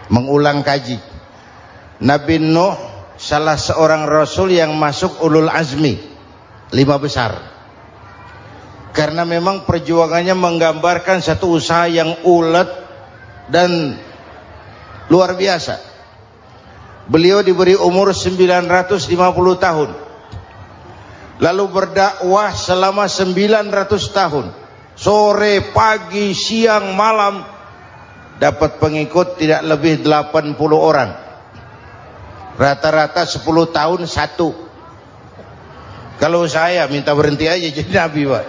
mengulang kaji. Nabi Nuh salah seorang rasul yang masuk ulul azmi 5 besar, karena memang perjuangannya menggambarkan satu usaha yang ulet dan luar biasa. Beliau diberi umur 950 tahun, lalu berdakwah selama 900 tahun, sore, pagi, siang, malam, dapat pengikut tidak lebih 80 orang, rata-rata 10 tahun satu. Kalau saya minta berhenti aja jadi nabi, Pak.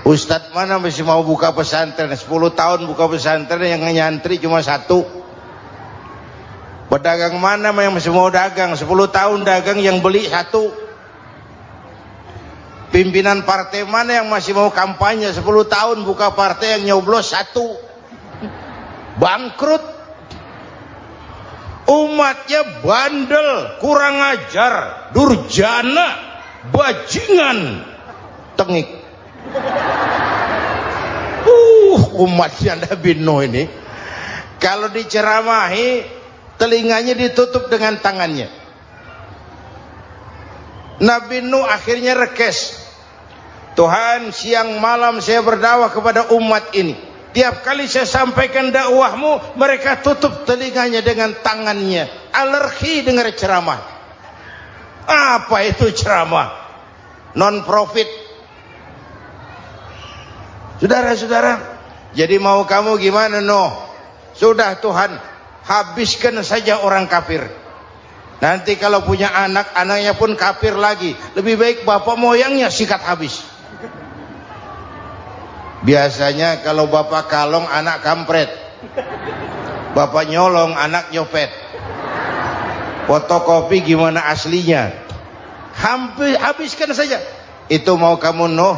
Ustadz mana masih mau buka pesantren, 10 tahun buka pesantren, yang nyantri cuma satu. Pedagang mana yang masih mau dagang, 10 tahun dagang yang beli satu. Pimpinan partai mana yang masih mau kampanye, 10 tahun buka partai yang nyoblos satu. Bangkrut. Umatnya bandel, kurang ajar, durjana, bajingan, tengik. Umatnya Nabi Nuh ini kalau diceramahi telinganya ditutup dengan tangannya. Nabi Nuh akhirnya rekes, Tuhan, siang malam saya berdakwah kepada umat ini, tiap kali saya sampaikan dakwahmu mereka tutup telinganya dengan tangannya, alergi dengar ceramah. Apa itu ceramah? Non profit. Saudara-saudara, jadi mau kamu gimana, Nuh? Sudah Tuhan, habiskan saja orang kafir. Nanti kalau punya anak, anaknya pun kafir lagi. Lebih baik bapak moyangnya sikat habis. Biasanya kalau bapak kalong, anak kampret. Bapak nyolong, anak nyopet. Fotokopi gimana aslinya? Hampir habiskan saja. Itu mau kamu, Nuh?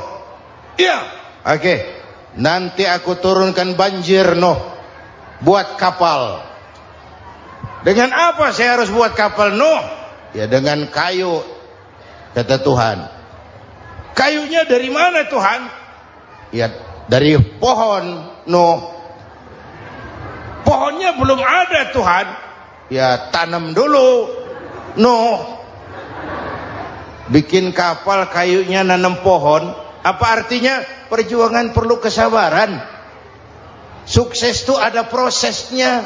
Iya. Oke. Nanti aku turunkan banjir, Nuh. Buat kapal. Dengan apa saya harus buat kapal, Nuh? Ya dengan kayu, kata Tuhan. Kayunya dari mana, Tuhan? Ya dari pohon, Nuh. Pohonnya belum ada, Tuhan. Ya tanam dulu, Nuh. Bikin kapal, kayunya nanam pohon. Apa artinya? Perjuangan perlu kesabaran. Sukses itu ada prosesnya.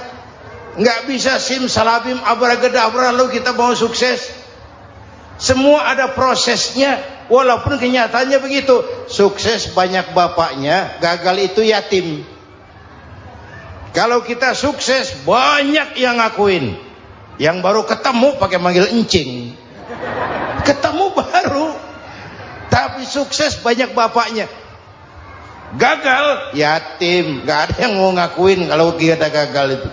Nggak bisa simsalabim abracadabra lalu kita mau sukses. Semua ada prosesnya. Walaupun kenyataannya begitu. Sukses banyak bapaknya, gagal itu yatim. Kalau kita sukses banyak yang ngakuin. Yang baru ketemu pakai manggil encing. Ketemu baru. Tapi sukses banyak bapaknya. Gagal yatim, nggak ada yang mau ngakuin kalau kita gagal itu.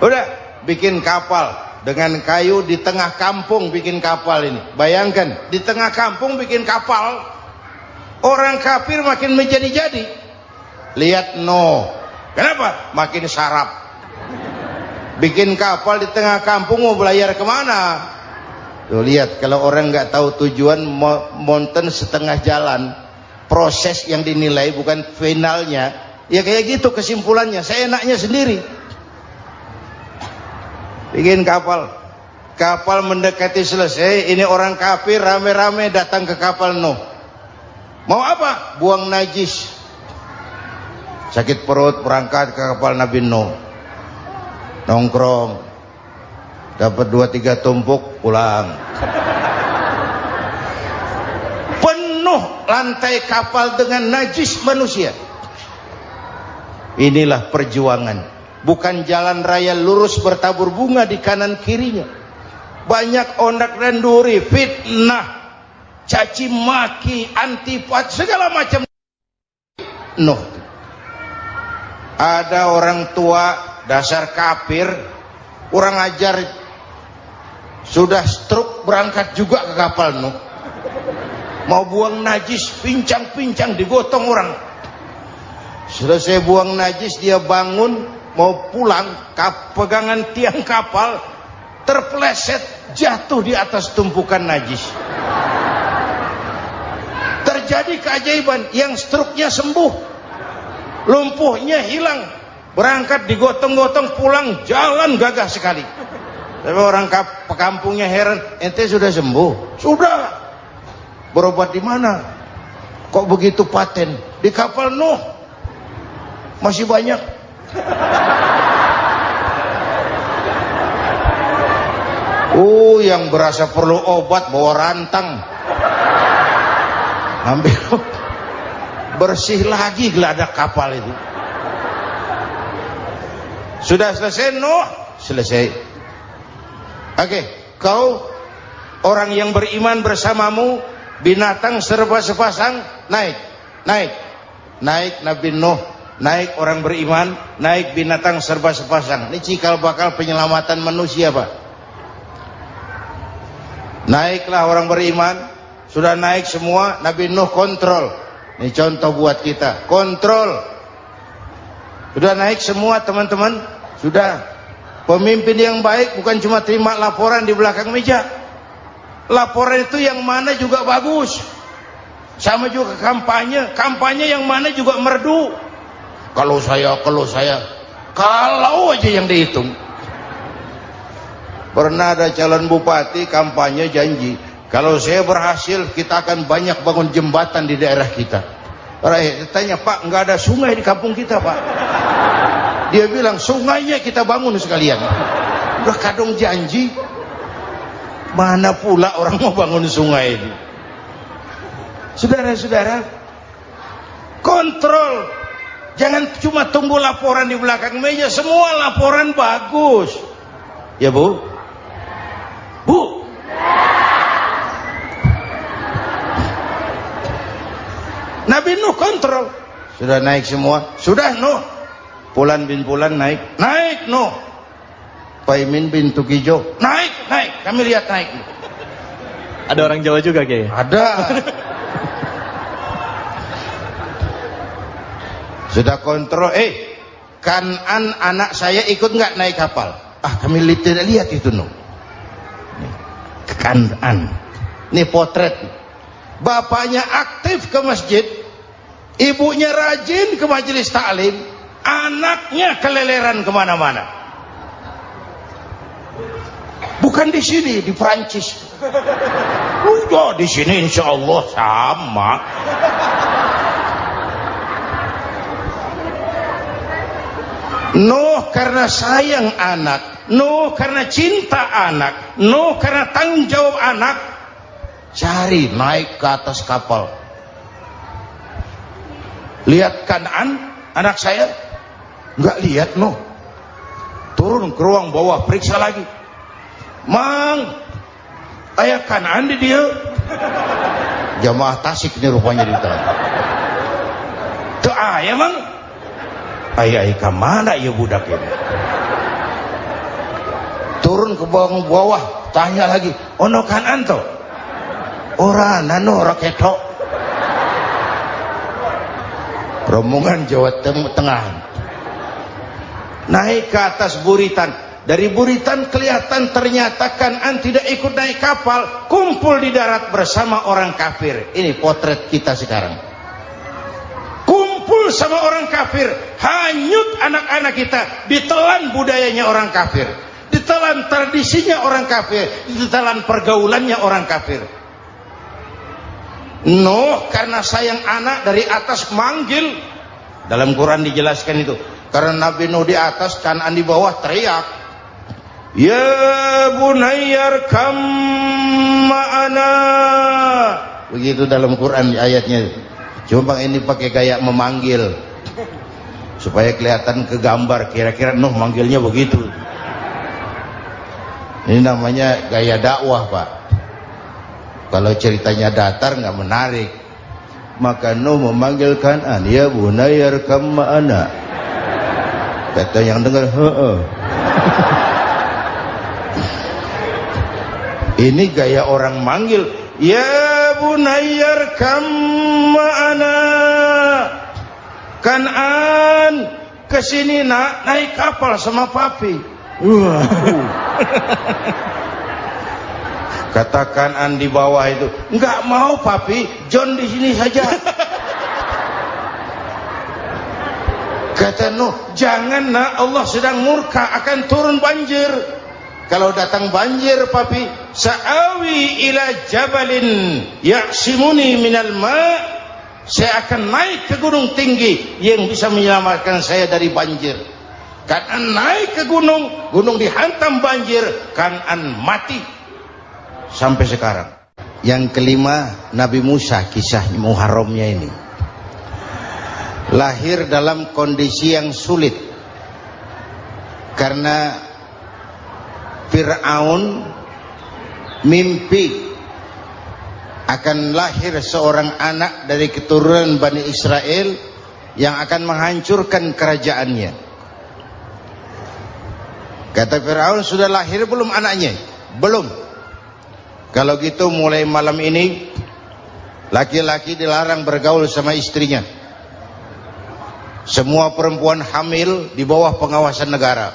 Udah bikin kapal dengan kayu di tengah kampung, bikin kapal ini. Bayangkan di tengah kampung bikin kapal, orang kafir makin menjadi-jadi. Lihat Nuh, kenapa? Makin sarap. Bikin kapal di tengah kampung, mau belayar kemana? Tuh lihat, kalau orang nggak tahu tujuan, mountain setengah jalan. Proses yang dinilai bukan finalnya. Ya kayak gitu kesimpulannya. Saya enaknya sendiri. Bikin kapal. Kapal mendekati selesai. Ini orang kafir rame-rame datang ke kapal Nuh. Mau apa? Buang najis. Sakit perut berangkat ke kapal Nabi Nuh. Nongkrong. Dapat 2-3 tumpuk pulang. Lantai kapal dengan najis manusia. Inilah perjuangan. Bukan jalan raya lurus bertabur bunga di kanan kirinya. Banyak ondak dan duri, fitnah, caci maki, antipat, segala macam. Nuh. Ada orang tua dasar kafir, kurang ajar, sudah stroke berangkat juga ke kapal Nuh. Mau buang najis, pincang-pincang digotong orang. Selesai buang najis, dia bangun mau pulang, pegangan tiang kapal terpeleset, jatuh di atas tumpukan najis. Terjadi keajaiban, yang struknya sembuh, lumpuhnya hilang, Berangkat digotong-gotong, pulang jalan gagah sekali. Tapi orang pekampungnya heran, ente sudah sembuh? Sudah. Berobat di mana? Kok begitu paten? Di kapal Nuh. Masih banyak. Yang berasa perlu obat bawa rantang. Ambil bersih lagi geladak kapal itu. Sudah selesai Nuh? Selesai. Oke, kau orang yang beriman bersamamu, binatang serba sepasang, naik Nabi Nuh, naik orang beriman, naik binatang serba sepasang. Ini cikal bakal penyelamatan manusia, Pak. Naiklah orang beriman, sudah naik semua, Nabi Nuh kontrol. Ini contoh buat kita, kontrol. Sudah naik semua teman-teman, sudah. Pemimpin yang baik bukan cuma terima laporan di belakang meja. Laporan itu yang mana juga bagus. Sama juga kampanye, kampanye yang mana juga merdu. Kalau aja yang dihitung. Pernah ada calon bupati kampanye janji, kalau saya berhasil kita akan banyak bangun jembatan di daerah kita. Rakyat tanya, Pak, nggak ada sungai di kampung kita, Pak. Dia bilang, sungainya kita bangun sekalian. Udah kadung janji, mana pula orang mau bangun sungai ini. Saudara-saudara, kontrol. Jangan cuma tunggu laporan di belakang meja, semua laporan bagus. Ya Bu? Bu? Nabi Nuh kontrol. Sudah naik semua? Sudah Nuh. Pulan bin Pulan naik. Naik Nuh. Paimin bin Tukijo. Naik. Kami lihat naik. Ada orang Jawa juga, Kiai? Ada. Sudah kontrol. Kanan anak saya ikut nggak naik kapal? Kami tidak lihat itu Nuh. Kanan. Ini potret. Bapaknya aktif ke masjid, ibunya rajin ke majelis taklim, anaknya keleleran kemana-mana. Bukan di sini, di Prancis. Udah di sini insya Allah sama. Nuh karena sayang anak, Nuh karena cinta anak, Nuh karena tanggung jawab anak, cari naik ke atas kapal. Lihat Kanaan, anak saya, nggak lihat Nuh. Turun ke ruang bawah, periksa lagi. Mang, ayah Kanaan di dia. Jamaah Tasik ini rupanya di tangan. Tuh ayah mang. Ayah kemana ya budak ini? Turun ke bawah, tanya lagi. Ono Kanaan toh? Ora nano raketok. Rombongan Jawa Tengah naik ke atas buritan. Dari buritan kelihatan ternyata Kanaan tidak ikut naik kapal, kumpul di darat bersama orang kafir. Ini potret kita sekarang. Kumpul sama orang kafir, hanyut anak-anak kita, ditelan budayanya orang kafir, ditelan tradisinya orang kafir, ditelan pergaulannya orang kafir. Nuh karena sayang anak dari atas manggil. Dalam Quran dijelaskan itu. Karena Nabi Nuh di atas, Kanaan di bawah, teriak, ya bunayyar kam ma'ana. Begitu dalam Quran ayatnya. Cuma ini pakai gaya memanggil supaya kelihatan kegambar, kira-kira Nuh manggilnya begitu. Ini namanya gaya dakwah, Pak. Kalau ceritanya datar nggak menarik. Maka Nuh memanggil Kanaan, ya bunayyar kam ma'ana. Kata yang dengar, ini gaya orang manggil, ya bunayyar kam ma'ana. Kanaan, kesini nak, naik kapal sama papi. Kata Kanaan di bawah itu, enggak mau papi, John di sini saja. Kata Nuh, jangan nak, Allah sedang murka, akan turun banjir. Kalau datang banjir papi, sa'awi ila jabalin ya'simuni minal ma', saya akan naik ke gunung tinggi yang bisa menyelamatkan saya dari banjir. Kan'an naik ke gunung, gunung dihantam banjir, Kan'an mati sampai sekarang. Yang kelima, Nabi Musa, kisah Muharramnya ini lahir dalam kondisi yang sulit karena Fir'aun mimpi akan lahir seorang anak dari keturunan Bani Israel yang akan menghancurkan kerajaannya. Kata Fir'aun, sudah lahir belum anaknya? Belum. Kalau gitu mulai malam ini laki-laki dilarang bergaul sama istrinya. Semua perempuan hamil di bawah pengawasan negara.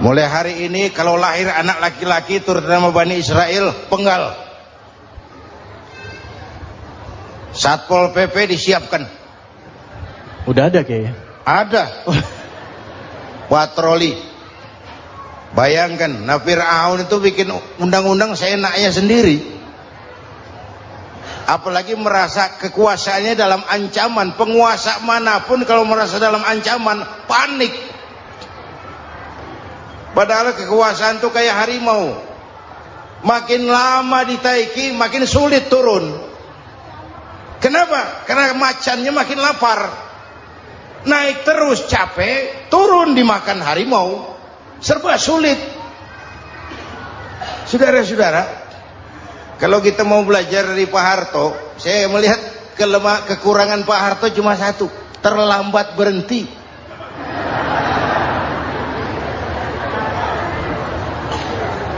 Mulai hari ini kalau lahir anak laki-laki terutama Bani Israel, penggal. Satpol PP disiapkan. Udah ada kayaknya. Ada. Patroli. Bayangkan, Fir'aun itu bikin undang-undang seenaknya sendiri. Apalagi merasa kekuasaannya dalam ancaman. Penguasa manapun kalau merasa dalam ancaman, panik. Padahal kekuasaan itu kayak harimau, makin lama ditaiki makin sulit turun. Kenapa? Karena macannya makin lapar. Naik terus capek, turun dimakan harimau, serba sulit. Saudara-saudara, kalau kita mau belajar dari Pak Harto, saya melihat kekurangan Pak Harto cuma satu, terlambat berhenti.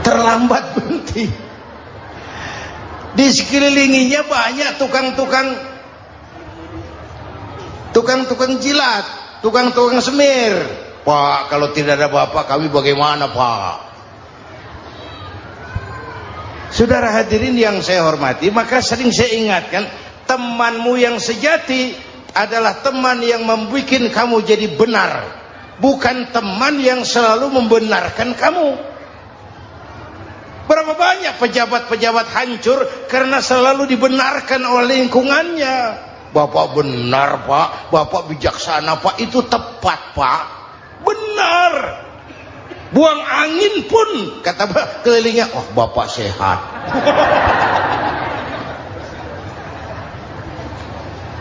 Terlambat berhenti. Di sekelilinginya banyak tukang-tukang jilat, tukang-tukang semir. Pak, kalau tidak ada bapak kami bagaimana, Pak? Saudara hadirin yang saya hormati, maka sering saya ingatkan, temanmu yang sejati adalah teman yang membuat kamu jadi benar, bukan teman yang selalu membenarkan kamu. Berapa banyak pejabat-pejabat hancur karena selalu dibenarkan oleh lingkungannya. Bapak benar, Pak. Bapak bijaksana, Pak. Itu tepat, Pak. Benar. Buang angin pun kata kelilingnya, oh Bapak sehat.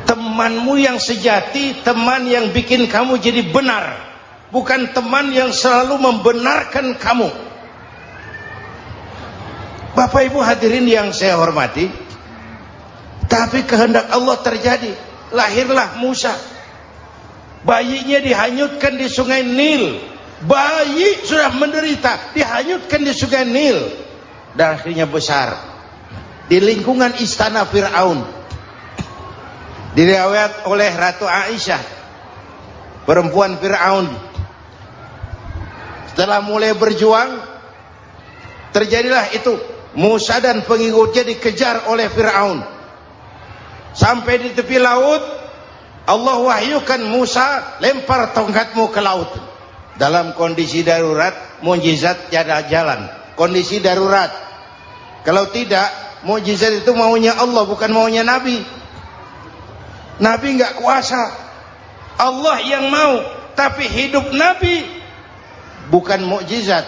Temanmu yang sejati, teman yang bikin kamu jadi benar, bukan teman yang selalu membenarkan kamu. Bapak Ibu hadirin yang saya hormati, tapi kehendak Allah terjadi. Lahirlah Musa. Bayinya dihanyutkan di sungai Nil. Bayi sudah menderita, dihanyutkan di sungai Nil. Dan akhirnya besar di lingkungan istana Fir'aun. Diriwayat oleh Ratu Aisyah, perempuan Fir'aun, setelah mulai berjuang, terjadilah itu. Musa dan pengikutnya dikejar oleh Fir'aun. Sampai di tepi laut, Allah wahyukan Musa, lempar tongkatmu ke laut. Dalam kondisi darurat, mukjizat tiada jalan. Kondisi darurat. Kalau tidak, mukjizat itu maunya Allah, bukan maunya Nabi. Nabi nggak kuasa. Allah yang mau. Tapi hidup Nabi bukan mukjizat,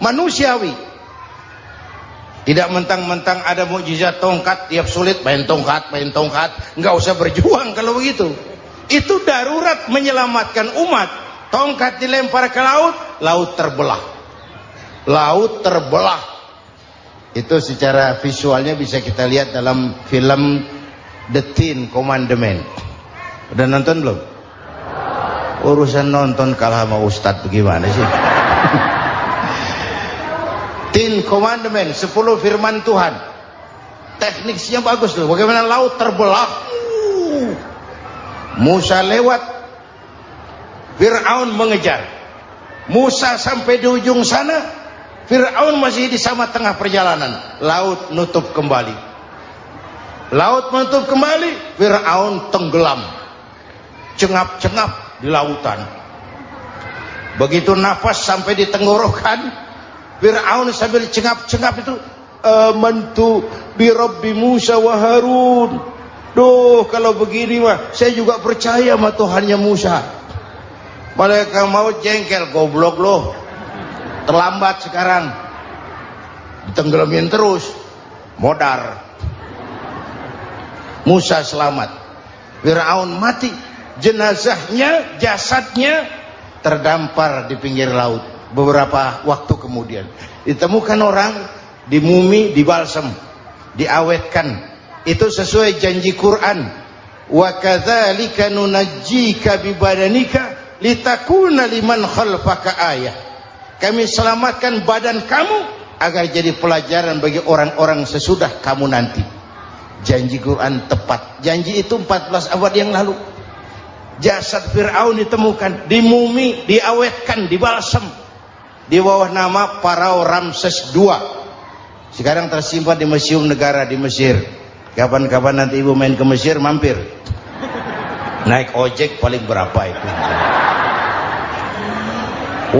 manusiawi. Tidak mentang-mentang ada mukjizat tongkat, tiap sulit main tongkat. Nggak usah berjuang kalau begitu. Itu darurat menyelamatkan umat. Tongkat dilempar ke laut, laut terbelah. Laut terbelah. Itu secara visualnya bisa kita lihat dalam film The Ten Commandments. Udah nonton belum? Urusan nonton kalah sama Ustadz bagaimana sih? Ten Commandments, 10 firman Tuhan. Tekniknya bagus loh. Bagaimana laut terbelah. Musa lewat, Fir'aun mengejar. Musa sampai di ujung sana, Fir'aun masih di sama tengah perjalanan. Laut nutup kembali. Laut menutup kembali, Fir'aun tenggelam. cengap-cengap di lautan. Begitu nafas sampai di tenggorokan, Fir'aun sambil cengap-cengap itu, amantu bi Rabbi Musa wa Harun. Duh, kalau begini mah saya juga percaya sama Tuhannya Musa. Malaikat maut jengkel, goblok loh, terlambat sekarang, ditenggelamin terus, modar. Musa selamat, Fir'aun mati, jenazahnya, jasadnya terdampar di pinggir laut. Beberapa waktu kemudian ditemukan orang, dimumi, dibalsem, diawetkan. Itu sesuai janji Quran, wa kadzalika nunajjika bi badanika litakuna liman khalfaka ayah. Kami selamatkan badan kamu agar jadi pelajaran bagi orang-orang sesudah kamu nanti. Janji Quran tepat. Janji itu 14 abad yang lalu. Jasad Fir'aun ditemukan, dimumi, diawetkan, dibalsem di bawah nama Farao Ramses II. Sekarang tersimpan di Museum Negara di Mesir. Kapan-kapan nanti ibu main ke Mesir, mampir. Naik ojek paling berapa itu?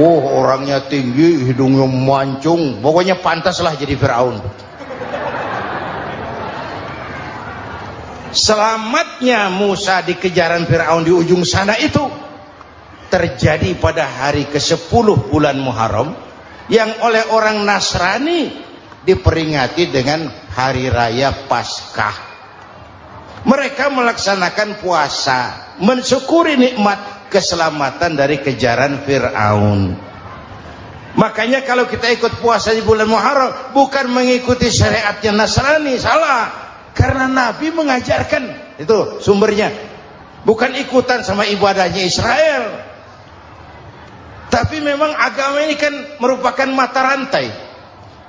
Oh, orangnya tinggi, hidungnya mancung, pokoknya pantaslah jadi Fir'aun. Selamatnya Musa di kejaran Fir'aun di ujung sana itu terjadi pada hari ke-10 bulan Muharram, yang oleh orang Nasrani diperingati dengan hari raya Paskah. Mereka melaksanakan puasa, mensyukuri nikmat keselamatan dari kejaran Fir'aun. Makanya kalau kita ikut puasa di bulan Muharram, bukan mengikuti syariatnya Nasrani, salah. Karena Nabi mengajarkan, itu sumbernya, bukan ikutan sama ibadahnya Israel. Tapi memang agama ini kan merupakan mata rantai.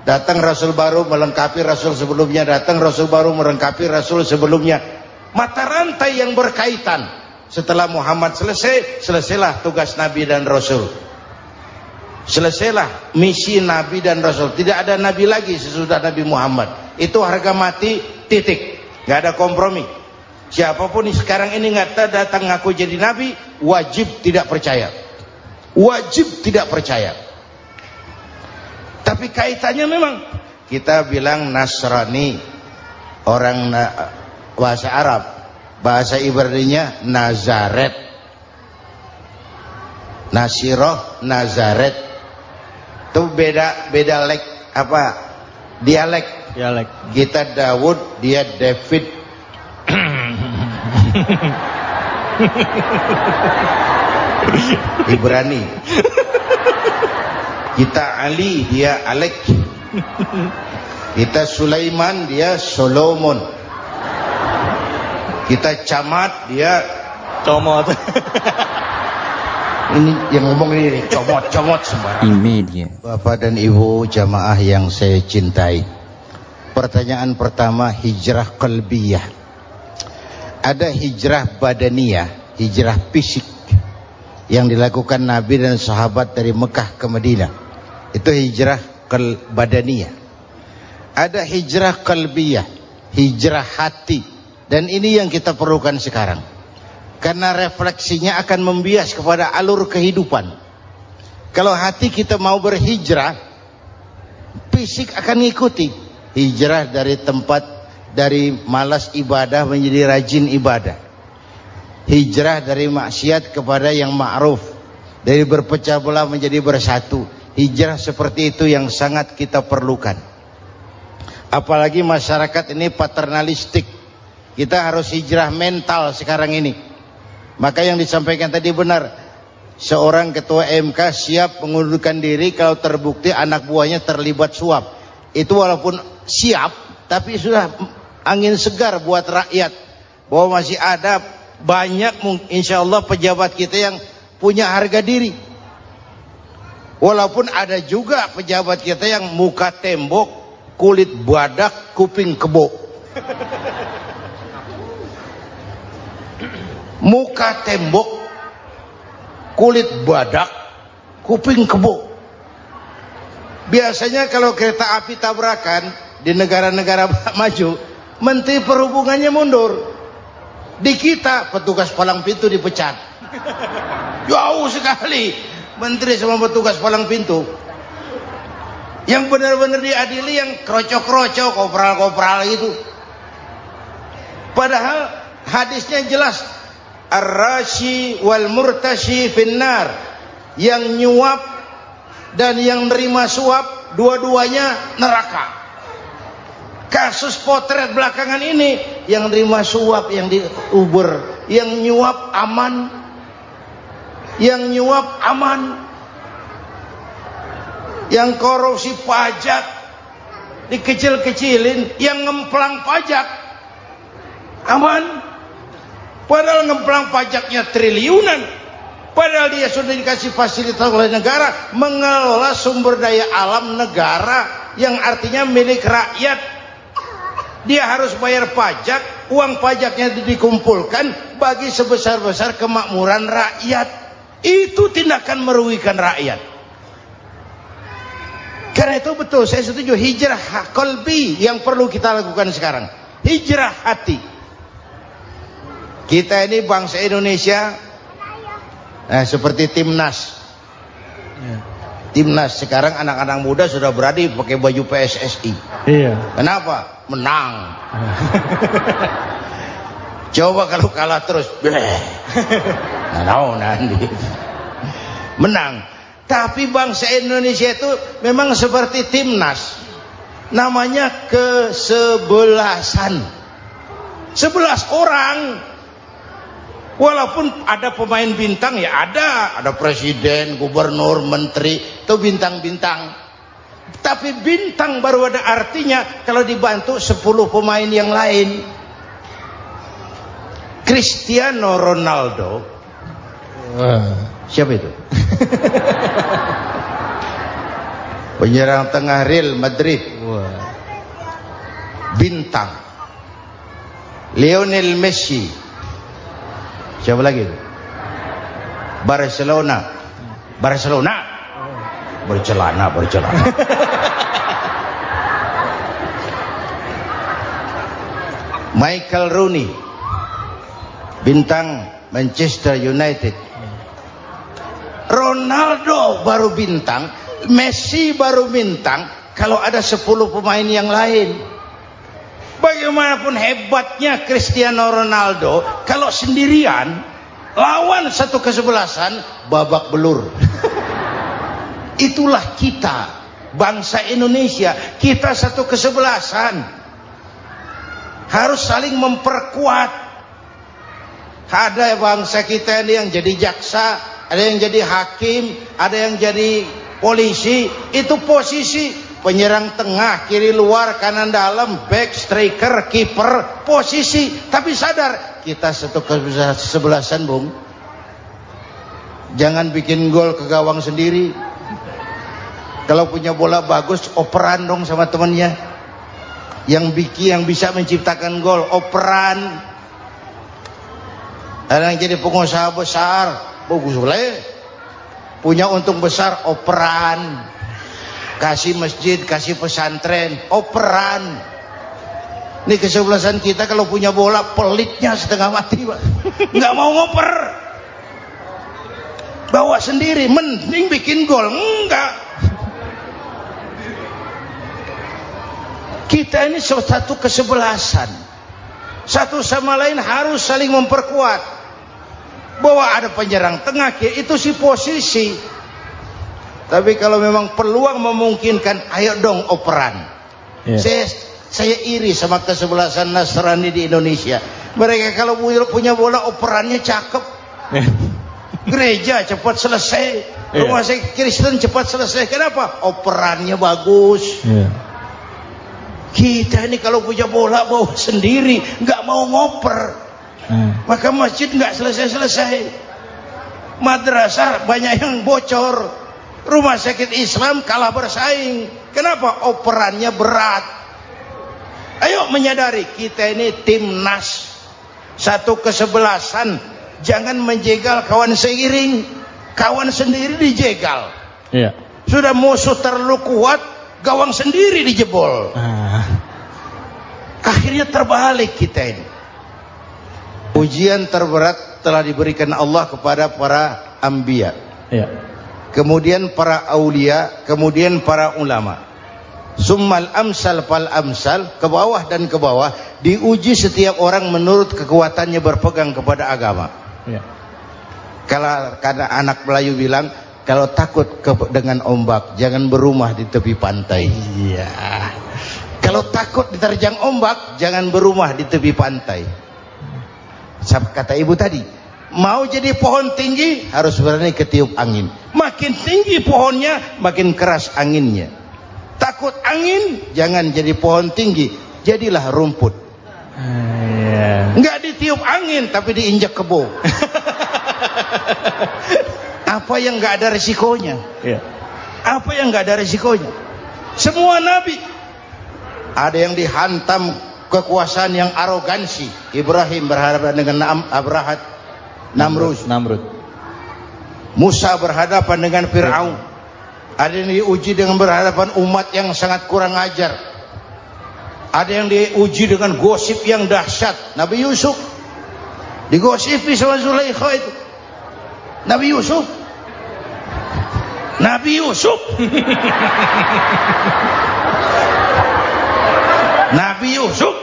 Datang Rasul baru melengkapi Rasul sebelumnya, datang Rasul baru melengkapi Rasul sebelumnya. Mata rantai yang berkaitan. Setelah Muhammad selesai, selesailah tugas Nabi dan Rasul. Selesailah misi Nabi dan Rasul. Tidak ada Nabi lagi sesudah Nabi Muhammad. Itu harga mati, titik. Gak ada kompromi. Siapapun sekarang ini nggak datang ngaku jadi Nabi, wajib tidak percaya. Wajib tidak percaya. Tapi kaitannya memang, kita bilang Nasrani, orang bahasa Arab, bahasa Ibraninya Nazaret, Nasiroh, Nazaret. Itu beda dialek. Kita Daud, dia David. Ibrani. Kita Ali, dia Alek. Kita Sulaiman, dia Solomon. Kita Camat, dia Comot. Ini yang ngomong ini comot sembarang. Bapak dan Ibu jamaah yang saya cintai, pertanyaan pertama, hijrah qalbiyah. Ada hijrah badaniyah, hijrah fisik yang dilakukan Nabi dan sahabat dari Mekah ke Madinah. Itu hijrah badaniyah. Ada hijrah qalbiyah, hijrah hati. Dan ini yang kita perlukan sekarang. Karena refleksinya akan membias kepada alur kehidupan. Kalau hati kita mau berhijrah, fisik akan ngikuti. Hijrah dari tempat, dari malas ibadah menjadi rajin ibadah. Hijrah dari maksiat kepada yang ma'ruf, dari berpecah belah menjadi bersatu. Hijrah seperti itu yang sangat kita perlukan. Apalagi masyarakat ini paternalistik. Kita harus hijrah mental sekarang ini. Maka yang disampaikan tadi benar. Seorang ketua MK siap mengundurkan diri kalau terbukti anak buahnya terlibat suap. Itu walaupun siap, tapi sudah angin segar buat rakyat. Bahwa masih ada banyak insya Allah pejabat kita yang punya harga diri. Walaupun ada juga pejabat kita yang muka tembok, kulit badak, kuping kebo. Muka tembok, kulit badak, kuping kebo. Biasanya kalau kereta api tabrakan di negara-negara maju, Menteri Perhubungannya mundur. Di kita petugas palang pintu dipecat. Jauh sekali menteri sama petugas palang pintu. Yang benar-benar diadili yang krocok-krocok, kopral-kopral gitu. Padahal hadisnya jelas, ar-rashi wal murtashi finnar, yang nyuap dan yang nerima suap dua-duanya neraka. Kasus potret belakangan ini, yang nerima suap, yang diuber, yang nyuap aman, yang nyuap aman, yang korupsi pajak dikecil-kecilin, yang ngemplang pajak aman, padahal ngemplang pajaknya triliunan, padahal dia sudah dikasih fasilitas oleh negara mengelola sumber daya alam negara yang artinya milik rakyat. Dia harus bayar pajak, uang pajaknya dikumpulkan bagi sebesar-besar kemakmuran rakyat. Itu tindakan merugikan rakyat. Karena itu betul, saya setuju, hijrah qalbi yang perlu kita lakukan sekarang. Hijrah hati. Kita ini bangsa Indonesia, seperti timnas. Timnas sekarang anak-anak muda sudah berani pakai baju PSSI. Iya. Kenapa? Menang. Coba kalau kalah terus, nanti menang. Tapi bangsa Indonesia itu memang seperti timnas, namanya kesebelasan. 11 orang. Walaupun ada pemain bintang, ya ada presiden, gubernur, menteri, itu bintang-bintang. Tapi bintang baru ada artinya kalau dibantu 10 pemain yang lain. Cristiano Ronaldo, siapa itu? Penyerang tengah Real Madrid, bintang. Lionel Messi, siapa lagi? Barcelona. Bercelana. Michael Rooney, bintang Manchester United. Ronaldo baru bintang, Messi baru bintang kalau ada 10 pemain yang lain. Bagaimanapun hebatnya Cristiano Ronaldo, kalau sendirian lawan satu kesebelasan, babak belur. Itulah kita, bangsa Indonesia. Kita satu kesebelasan, harus saling memperkuat. Ada bangsa kita ini yang jadi jaksa, ada yang jadi hakim, ada yang jadi polisi. Itu posisi penyerang tengah, kiri luar, kanan dalam, back, striker, kiper, posisi. Tapi sadar kita satu kesebelasan, Bung. Jangan bikin gol ke gawang sendiri. Kalau punya bola bagus, operan dong sama temannya. Yang bisa menciptakan gol, operan. Ada yang jadi pengusaha besar, bagus boleh. Punya untung besar, operan. Kasih masjid, kasih pesantren, operan. Ini kesebelasan kita kalau punya bola, pelitnya setengah mati, Pak. Nggak mau ngoper. Bawa sendiri, mending bikin gol. Enggak. Kita ini satu kesebelasan, satu sama lain harus saling memperkuat. Bahwa ada penyerang tengah, itu si posisi. Tapi kalau memang peluang memungkinkan, ayo dong operan. Saya iri sama kesebelasan Nasrani di Indonesia. Mereka kalau punya bola, operannya cakep. Gereja cepat selesai, rumah sakit Kristen cepat selesai. Kenapa? Operannya bagus. Kita ini kalau punya bola bawa sendiri, nggak mau ngoper, maka masjid nggak selesai-selesai, madrasah banyak yang bocor, rumah sakit Islam kalah bersaing. Kenapa? Operannya berat. Ayo menyadari kita ini timnas, satu kesebelasan. Jangan menjegal kawan seiring, kawan sendiri dijegal. Sudah musuh terlalu kuat, gawang sendiri dijebol. Akhirnya terbalik kita ini. Ujian terberat telah diberikan Allah kepada para anbiya. Ya. Kemudian para aulia, kemudian para ulama. Summal amsal fal amsal, ke bawah dan ke bawah, diuji setiap orang menurut kekuatannya berpegang kepada agama. Ya. Kalau karena anak Melayu bilang, kalau takut dengan ombak, jangan berumah di tepi pantai. Iya. Kalau takut diterjang ombak, jangan berumah di tepi pantai. Kata ibu tadi, mau jadi pohon tinggi harus berani ketiup angin. Makin tinggi pohonnya, makin keras anginnya. Takut angin, jangan jadi pohon tinggi, jadilah rumput. Enggak ditiup angin, tapi diinjak kebo. Apa yang enggak ada resikonya? Apa yang enggak ada resikonya? Semua nabi ada yang dihantam kekuasaan yang arogansi. Ibrahim berhadapan dengan Namrud. Musa berhadapan dengan Fir'aun. Ada yang diuji dengan berhadapan umat yang sangat kurang ajar. Ada yang diuji dengan gosip yang dahsyat. Nabi Yusuf digosipi sama Zulaikha itu. Nabi Yusuf Nabi Yusuf.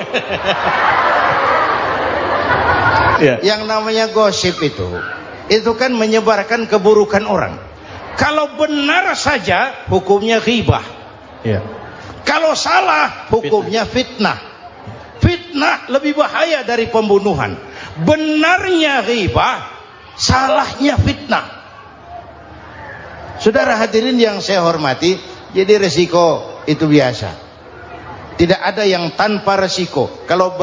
Ya. Yang namanya gosip itu kan menyebarkan keburukan orang. Kalau benar saja hukumnya ghibah. Ya. Kalau salah hukumnya fitnah. Fitnah lebih bahaya dari pembunuhan. Benarnya ghibah, salahnya fitnah. Saudara hadirin yang saya hormati, jadi resiko itu biasa. Tidak ada yang tanpa resiko. Kalau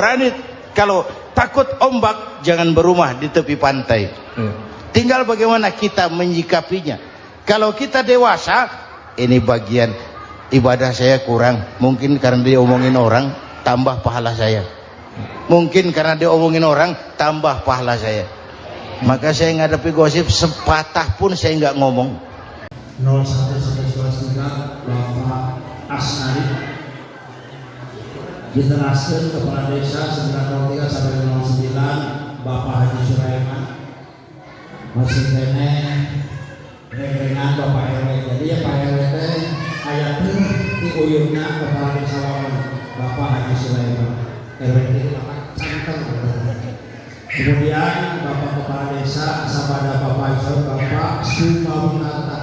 takut ombak, jangan berumah di tepi pantai. Tinggal bagaimana kita menyikapinya. Kalau kita dewasa, ini bagian ibadah saya kurang. Mungkin karena dia omongin orang, tambah pahala saya. Mungkin karena dia omongin orang, tambah pahala saya. Maka saya ngadapi gosip sepatah pun saya nggak ngomong. 0119 Bapak Asnari diteraskan kepala desa 903 sampai 09 Bapak Haji Sulaiman masih kene rekeningan Bapak RW. Jadi ya Pak RW ayat di uyurnya kepala desa Bapak Haji Sulaiman RW itu Bapak cangkem. Kemudian Bapak kepala desa sabada Bapak Isor Bapak Sumawinata